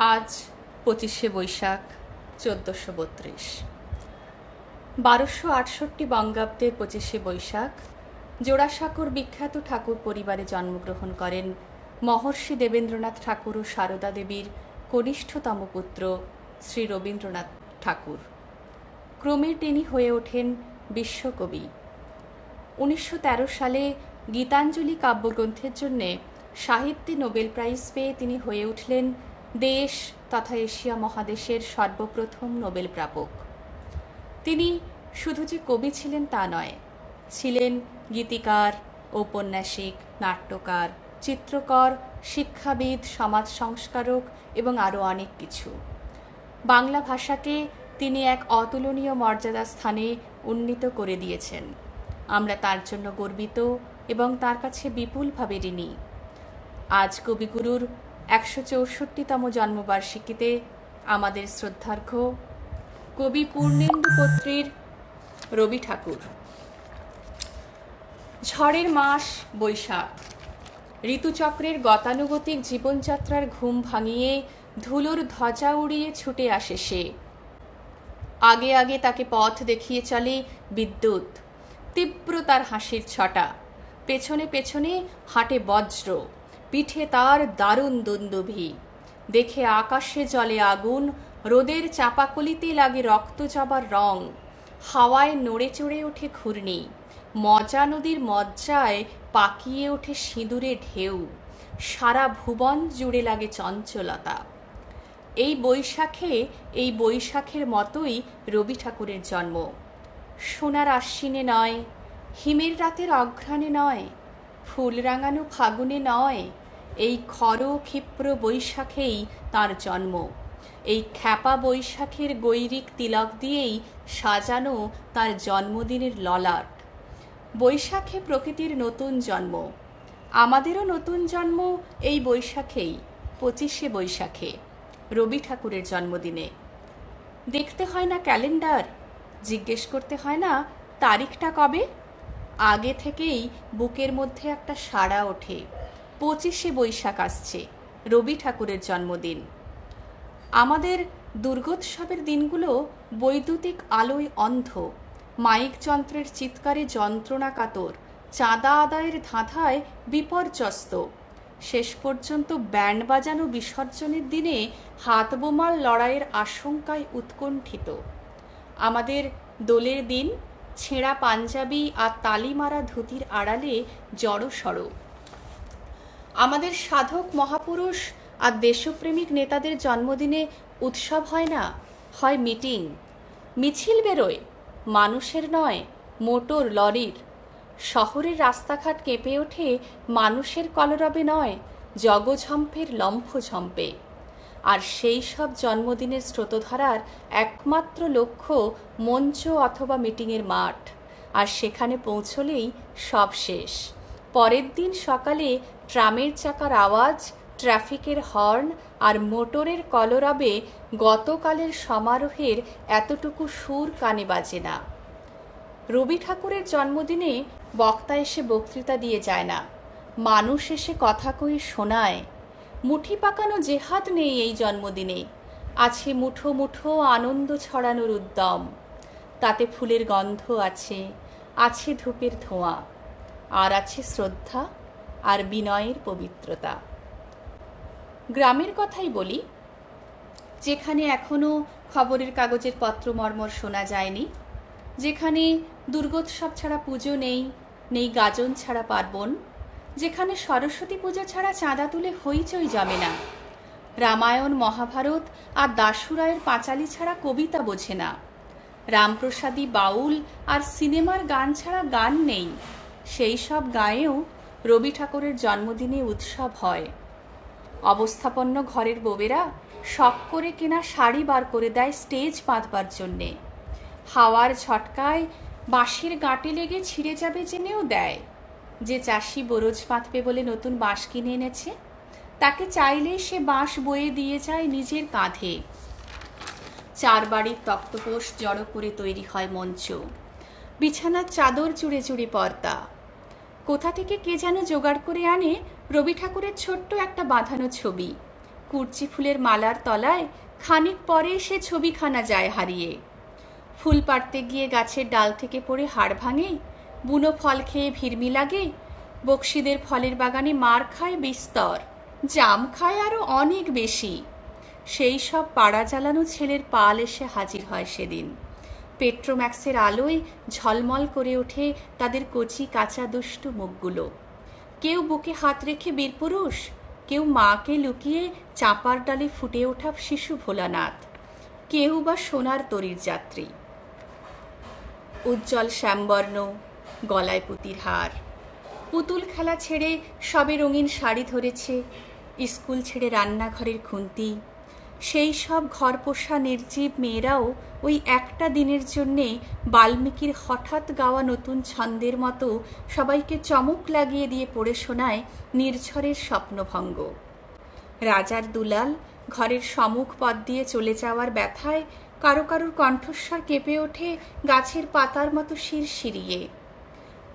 আজ 25শে বৈশাখ 1432। 1268 বঙ্গাব্দের 25শে বৈশাখ জোড়াসাঁকোর বিখ্যাত ঠাকুর পরিবারে জন্মগ্রহণ করেন মহর্ষি দেবেন্দ্রনাথ ঠাকুর ও সারদা দেবীর কনিষ্ঠতম পুত্র শ্রী রবীন্দ্রনাথ ঠাকুর। ক্রমে তিনি হয়ে ওঠেন বিশ্বকবি। 1913 সালে গীতাঞ্জলি কাব্যগ্রন্থের জন্যে সাহিত্যে নোবেল প্রাইজ পেয়ে তিনি হয়ে উঠলেন দেশ তথা এশিয়া মহাদেশের সর্বপ্রথম নোবেল প্রাপক। তিনি শুধু যে কবি ছিলেন তা নয়, ছিলেন গীতিকার, ঔপন্যাসিক, নাট্যকার, চিত্রকর, শিক্ষাবিদ, সমাজ সংস্কারক এবং আরও অনেক কিছু। বাংলা ভাষাকে তিনি এক অতুলনীয় মর্যাদা স্থানে উন্নীত করে দিয়েছেন। আমরা তার জন্য গর্বিত এবং তার কাছে বিপুলভাবে ঋণী। আজ কবিগুরুর 164তম জন্মবার্ষিকীতে আমাদের শ্রদ্ধার্ঘ্য কবি পূর্ণেন্দু পত্রীর রবি ঠাকুর। ঝড়ের মাস বৈশাখ, ঋতুচক্রের গতানুগতিক জীবনযাত্রার ঘুম ভাঙিয়ে ধুলোর ধ্বজা উড়িয়ে ছুটে আসে সে। আগে আগে তাকে পথ দেখিয়ে চলে বিদ্যুৎ, তীব্র তার হাসির ছটা। পেছনে পেছনে হাঁটে বজ্র, পিঠে তার দারুণ দুন্দুভি। দেখে আকাশে জ্বলে আগুন, রোদের চাপাকলিতে লাগে রক্তজবার রং। হাওয়ায় নড়ে চড়ে ওঠে ঘূর্ণি, মজা নদীর মজ্জায় পাকিয়ে ওঠে সিঁদুরে ঢেউ। সারা ভুবন জুড়ে লাগে চঞ্চলতা। এই বৈশাখের মতোই রবি ঠাকুরের জন্ম। সোনার আশ্বিনে নয়, হিমের রাতের অঘ্রাণে নয়, ফুল রাঙানো ফাগুনে নয়, এই খর ক্ষিপ্র বৈশাখেই তার জন্ম। এই খ্যাপা বৈশাখের গৈরিক তিলক দিয়েই সাজানো তার জন্মদিনের ললাট। বৈশাখে প্রকৃতির নতুন জন্ম, আমাদেরও নতুন জন্ম এই বৈশাখেই, 25শে বৈশাখে, রবি ঠাকুরের জন্মদিনে। দেখতে হয় না ক্যালেন্ডার, জিজ্ঞেস করতে হয় না তারিখটা কবে। আগে থেকেই বুকের মধ্যে একটা সাড়া ওঠে, 25শে বৈশাখ আসছে, রবি ঠাকুরের জন্মদিন। আমাদের দুর্গোৎসবের দিনগুলো বৈদ্যুতিক আলোয় অন্ধ, মাইক যন্ত্রের চিৎকারে যন্ত্রণা কাতর, চাঁদা আদায়ের ধাঁধায় বিপর্যস্ত। শেষ পর্যন্ত ব্যান্ড বাজানো বিসর্জনের দিনে হাত বোমার লড়াইয়ের আশঙ্কায় উৎকণ্ঠিত। আমাদের দোলের দিন ছেঁড়া পাঞ্জাবি আর তালি মারা ধুতির আড়ালে জড়সড়। আমাদের সাধক মহাপুরুষ আর দেশপ্রেমিক নেতাদের জন্মদিনে উৎসব হয় না, হয় মিটিং, মিছিল বেরোয়, মানুষের নয়, মোটর লরির। শহরের রাস্তাঘাট কেঁপে ওঠে মানুষের কলরবে নয়, জগঝম্পের লম্ফঝম্পে। আর সেই সব জন্মদিনের স্রোতধারার একমাত্র লক্ষ্য মঞ্চ অথবা মিটিংয়ের মাঠ, আর সেখানে পৌঁছলেই সব শেষ। পরের দিন সকালে ট্রামের চাকার আওয়াজ, ট্রাফিকের হর্ন আর মোটরের কলরবে গতকালের সমারোহের এতটুকু সুর কানে বাজে না। রবি ঠাকুরের জন্মদিনে বক্তা এসে বক্তৃতা দিয়ে যায় না, মানুষ এসে কথা কই শোনায়। মুঠি পাকানো জেহাদ নেই এই জন্মদিনে, আছে মুঠো মুঠো আনন্দ ছড়ানোর উদ্যম। তাতে ফুলের গন্ধ আছে, আছে ধূপের ধোঁয়া, আর আছে শ্রদ্ধা আর বিনয়ের পবিত্রতা। গ্রামের কথাই বলি, যেখানে এখনো খবরের কাগজের পত্রমর্মর শোনা যায়নি, যেখানে দুর্গোৎসব ছাড়া পুজো নেই, নেই গাজন ছাড়া পার্বণ, যেখানে সরস্বতী পুজো ছাড়া চাঁদা তুলে হইচই জমে না, রামায়ণ মহাভারত আর দাশুরায়ের পাঁচালী ছাড়া কবিতা বোঝে না, রামপ্রসাদী বাউল আর সিনেমার গান ছাড়া গান নেই, সেই সব গাঁয়েও রবি ঠাকুরের জন্মদিনে উৎসব হয়। অবস্থাপন্ন ঘরের বউয়েরা শখ করে কেনা শাড়ি বার করে দেয় স্টেজ বাঁধবার জন্যে। হাওয়ার ঝটকায় বাঁশের গাঁটে লেগে ছিঁড়ে যাবে জেনেও দেয়। যে চাষি বরজ বাঁধবে বলে নতুন বাঁশ কিনে এনেছে, তাকে চাইলে সে বাঁশ বয়ে দিয়ে যায় নিজের কাঁধে। 4 বাড়ির তক্তপোষ জড়ো করে তৈরি হয় মঞ্চ, বিছানার চাদর চুড়ে চুড়ে পর্দা। কোথা থেকে কে যেন জোগাড় করে আনে রবি ঠাকুরের ছোট্ট একটা বাঁধানো ছবি, কুর্চি ফুলের মালার তলায় খানিক পরে সে ছবিখানা যায় হারিয়ে। ফুল পাড়তে গিয়ে গাছের ডাল থেকে পড়ে হাড় ভাঙে, বুনো ফল খেয়ে ভিড়মি লাগে, বকশিদের ফলের বাগানে মার খায় বিস্তর, জাম খায় আরো অনেক বেশি। সেই সব পাড়া জ্বালানো ছেলের পাল এসে হাজির হয় সেদিন। পেট্রোম্যাক্সের আলোয় ঝলমল করে ওঠে তাদের কচি কাঁচা দুষ্টু মুখগুলো। কেউ বুকে হাত রেখে বীরপুরুষ, কেউ মাকে লুকিয়ে চাঁপার ডালে ফুটে ওঠা শিশু ভোলানাথ, কেউ বা সোনার তরীর যাত্রী। উজ্জ্বল শ্যামবর্ণ, গলায় পুতির হার, পুতুল খেলা ছেড়ে সবে রঙিন শাড়ি ধরেছে, স্কুল ছেড়ে রান্নাঘরের খুন্তি। সেই সব ঘর পোষা নির্জীব মেয়েরাও ওই একটা দিনের জন্যে বাল্মীকির হঠাৎ গাওয়া নতুন ছন্দের মতো সবাইকে চমক লাগিয়ে দিয়ে পড়ে শোনায় নির্ঝরের স্বপ্নভঙ্গ। রাজার দুলাল ঘরের সম্মুখ পথ দিয়ে চলে যাওয়ার ব্যথায় কারো কারোর কণ্ঠস্বর কেঁপে ওঠে গাছের পাতার মতো শিরশিরিয়ে।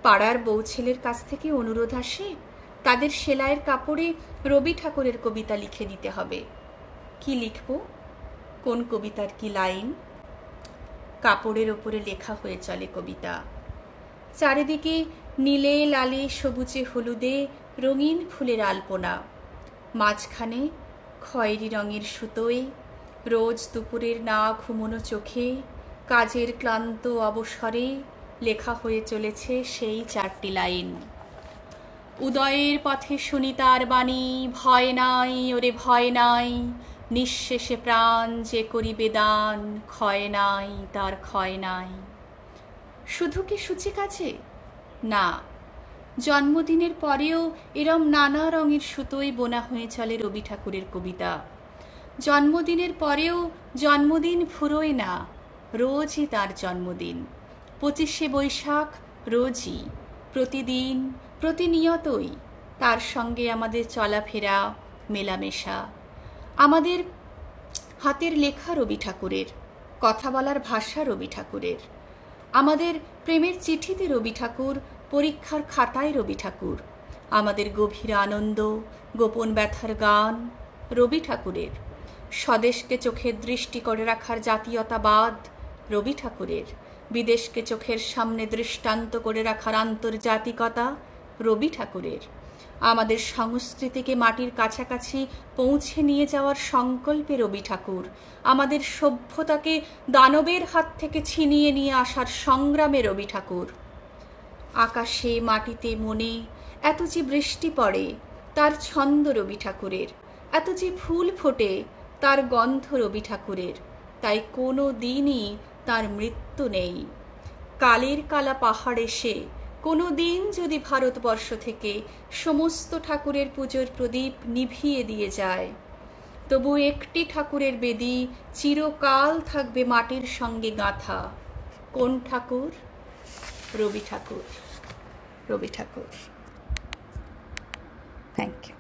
পাড়ার বউ ছেলের কাছ থেকে অনুরোধ আসে, তাদের সেলাইয়ের কাপড়ে রবি ঠাকুরের কবিতা লিখে দিতে হবে। কি লিখব? কোন কবিতার কি লাইন? কাপড়ের ওপরে লেখা হয়ে চলে কবিতা। চারিদিকে নীলে লালে সবুজে হলুদে রঙিন ফুলের আলপনা, মাঝখানে খয়েরি রঙের সুতোয় রোজ দুপুরের না ঘুমোনো চোখে কাজের ক্লান্ত অবসরে লেখা হয়ে চলেছে সেই 4টি লাইন। উদয়ের পথে শুনি তার বাণী, ভয় নাই ওরে ভয় নাই, নিঃশেষে প্রাণ যে করিবে দান, ক্ষয় নাই তার ক্ষয় নাই। শুধু কি সূচি কাজে? না, জন্মদিনের পরেও এরম নানা রঙের সুতোয় বোনা হয়ে চলে রবি ঠাকুরের কবিতা। জন্মদিনের পরেও জন্মদিন ফুরোয় না, রোজই তার জন্মদিন। 25শে বৈশাখ রোজই, প্রতিদিন, প্রতিনিয়তই তার সঙ্গে আমাদের চলাফেরা, মেলামেশা। আমাদের হাতের লেখা রবি ঠাকুরের, কথা বলার ভাষা রবি ঠাকুরের, আমাদের প্রেমের চিঠিতে রবি ঠাকুর, পরীক্ষার খাতায় রবি ঠাকুর, আমাদের গভীর আনন্দ, গোপন ব্যথার গান রবি ঠাকুরের, স্বদেশকে চোখের দৃষ্টি করে রাখার জাতীয়তাবাদ রবি ঠাকুরের, বিদেশকে চোখের সামনে দৃষ্টান্ত করে রাখার আন্তর্জাতিকতা রবি ঠাকুরের, আমাদের সংস্কৃতিকে মাটির কাছাকাছি পৌঁছে নিয়ে যাওয়ার সংকল্পে রবি ঠাকুর, আমাদের সভ্যতাকে দানবের হাত থেকে ছিনিয়ে নিয়ে আসার সংগ্রামে রবি ঠাকুর। আকাশে মাটিতে মনে এত যে বৃষ্টি পড়ে তার ছন্দ রবি ঠাকুরের, এত যে ফুল ফোটে তার গন্ধ রবি ঠাকুরের, তাই কোনো দিনই তার মৃত্যু নেই। কালের কালা পাহাড় এসে কোনো দিন যদি ভারতবর্ষ থেকে সমস্ত ঠাকুরের পুজোর প্রদীপ নিভিয়ে দিয়ে যায়, তবু একটি ঠাকুরের বেদি চিরকাল থাকবে মাটির সঙ্গে গাঁথা। কোন ঠাকুর? রবি ঠাকুর। রবি ঠাকুর। Thank you.